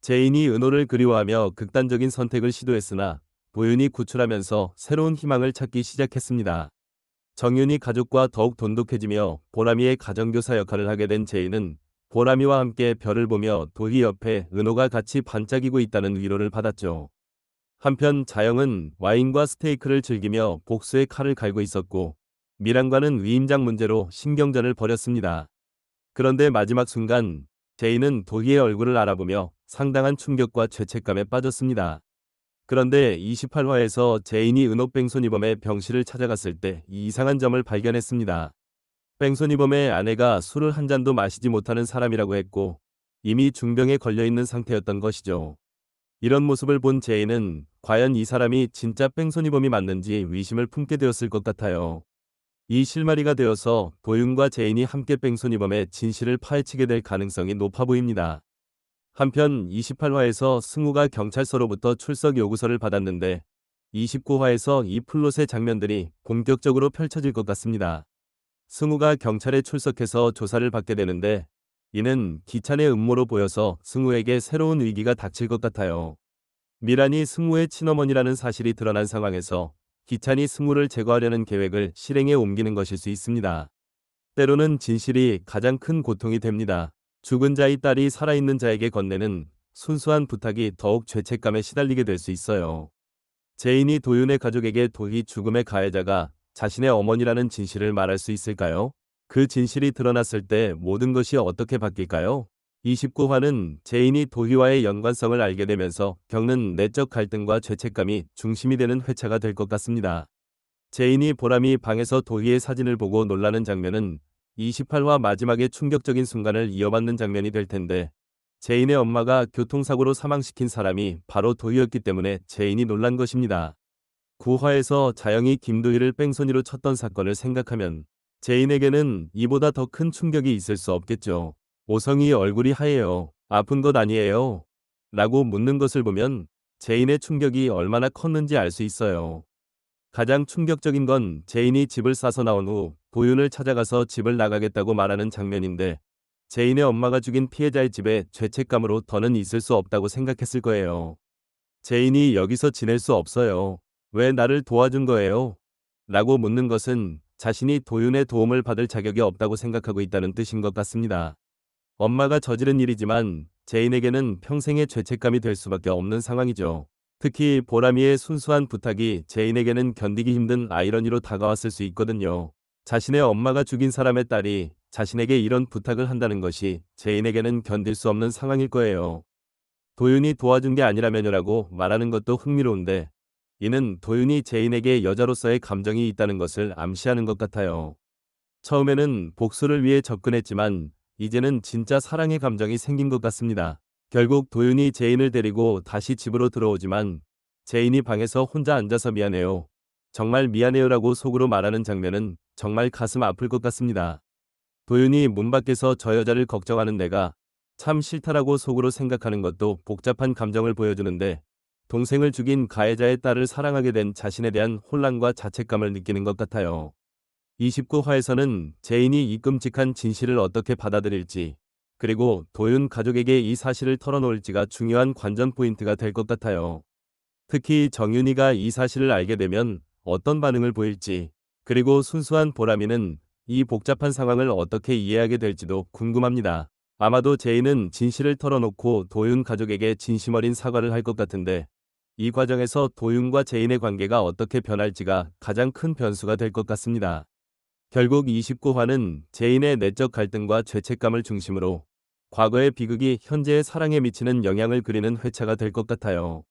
제인이 은호를 그리워하며 극단적인 선택을 시도했으나 도윤이 구출하면서 새로운 희망을 찾기 시작했습니다. 정윤이 가족과 더욱 돈독해지며 보람이의 가정교사 역할을 하게 된 제인은 보람이와 함께 별을 보며 도희 옆에 은호가 같이 반짝이고 있다는 위로를 받았죠. 한편 자영은 와인과 스테이크를 즐기며 복수의 칼을 갈고 있었고 미란과는 위임장 문제로 신경전을 벌였습니다. 그런데 마지막 순간 제인은 도희의 얼굴을 알아보며 상당한 충격과 죄책감에 빠졌습니다. 그런데 28화에서 제인이 은호 뺑소니범의 병실을 찾아갔을 때 이상한 점을 발견했습니다. 뺑소니범의 아내가 술을 한 잔도 마시지 못하는 사람이라고 했고 이미 중병에 걸려있는 상태였던 것이죠. 이런 모습을 본 제인은 과연 이 사람이 진짜 뺑소니범이 맞는지 의심을 품게 되었을 것 같아요. 이 실마리가 되어서 도윤과 제인이 함께 뺑소니범의 진실을 파헤치게 될 가능성이 높아 보입니다. 한편 28화에서 승우가 경찰서로부터 출석 요구서를 받았는데 29화에서 이 플롯의 장면들이 본격적으로 펼쳐질 것 같습니다. 승우가 경찰에 출석해서 조사를 받게 되는데 이는 기찬의 음모로 보여서 승우에게 새로운 위기가 닥칠 것 같아요. 미란이 승우의 친어머니라는 사실이 드러난 상황에서 기찬이 승우를 제거하려는 계획을 실행에 옮기는 것일 수 있습니다. 때로는 진실이 가장 큰 고통이 됩니다. 죽은 자의 딸이 살아있는 자에게 건네는 순수한 부탁이 더욱 죄책감에 시달리게 될 수 있어요. 제인이 도윤의 가족에게 도희 죽음의 가해자가 자신의 어머니라는 진실을 말할 수 있을까요? 그 진실이 드러났을 때 모든 것이 어떻게 바뀔까요? 29화는 제인이 도희와의 연관성을 알게 되면서 겪는 내적 갈등과 죄책감이 중심이 되는 회차가 될 것 같습니다. 제인이 보람이 방에서 도희의 사진을 보고 놀라는 장면은 28화 마지막에 충격적인 순간을 이어받는 장면이 될 텐데 제인의 엄마가 교통사고로 사망시킨 사람이 바로 도희였기 때문에 제인이 놀란 것입니다. 9화에서 자영이 김도희를 뺑소니로 쳤던 사건을 생각하면 제인에게는 이보다 더 큰 충격이 있을 수 없겠죠. 오성이 얼굴이 하얘요. 아픈 것 아니에요? 라고 묻는 것을 보면 제인의 충격이 얼마나 컸는지 알 수 있어요. 가장 충격적인 건 제인이 집을 싸서 나온 후 도윤을 찾아가서 집을 나가겠다고 말하는 장면인데 제인의 엄마가 죽인 피해자의 집에 죄책감으로 더는 있을 수 없다고 생각했을 거예요. 제인이 여기서 지낼 수 없어요. 왜 나를 도와준 거예요? 라고 묻는 것은 자신이 도윤의 도움을 받을 자격이 없다고 생각하고 있다는 뜻인 것 같습니다. 엄마가 저지른 일이지만 제인에게는 평생의 죄책감이 될 수밖에 없는 상황이죠. 특히 보람이의 순수한 부탁이 제인에게는 견디기 힘든 아이러니로 다가왔을 수 있거든요. 자신의 엄마가 죽인 사람의 딸이 자신에게 이런 부탁을 한다는 것이 제인에게는 견딜 수 없는 상황일 거예요. 도윤이 도와준 게 아니라면요라고 말하는 것도 흥미로운데 이는 도윤이 제인에게 여자로서의 감정이 있다는 것을 암시하는 것 같아요. 처음에는 복수를 위해 접근했지만 이제는 진짜 사랑의 감정이 생긴 것 같습니다. 결국 도윤이 제인을 데리고 다시 집으로 들어오지만 제인이 방에서 혼자 앉아서 미안해요. 정말 미안해요라고 속으로 말하는 장면은 정말 가슴 아플 것 같습니다. 도윤이 문 밖에서 저 여자를 걱정하는 내가 참 싫다라고 속으로 생각하는 것도 복잡한 감정을 보여주는데 동생을 죽인 가해자의 딸을 사랑하게 된 자신에 대한 혼란과 자책감을 느끼는 것 같아요. 29화에서는 제인이 이 끔찍한 진실을 어떻게 받아들일지 그리고 도윤 가족에게 이 사실을 털어놓을지가 중요한 관전 포인트가 될 것 같아요. 특히 정윤이가 이 사실을 알게 되면 어떤 반응을 보일지 그리고 순수한 보람이는 이 복잡한 상황을 어떻게 이해하게 될지도 궁금합니다. 아마도 제인은 진실을 털어놓고 도윤 가족에게 진심 어린 사과를 할 것 같은데 이 과정에서 도윤과 제인의 관계가 어떻게 변할지가 가장 큰 변수가 될 것 같습니다. 결국 29화는 제인의 내적 갈등과 죄책감을 중심으로 과거의 비극이 현재의 사랑에 미치는 영향을 그리는 회차가 될 것 같아요.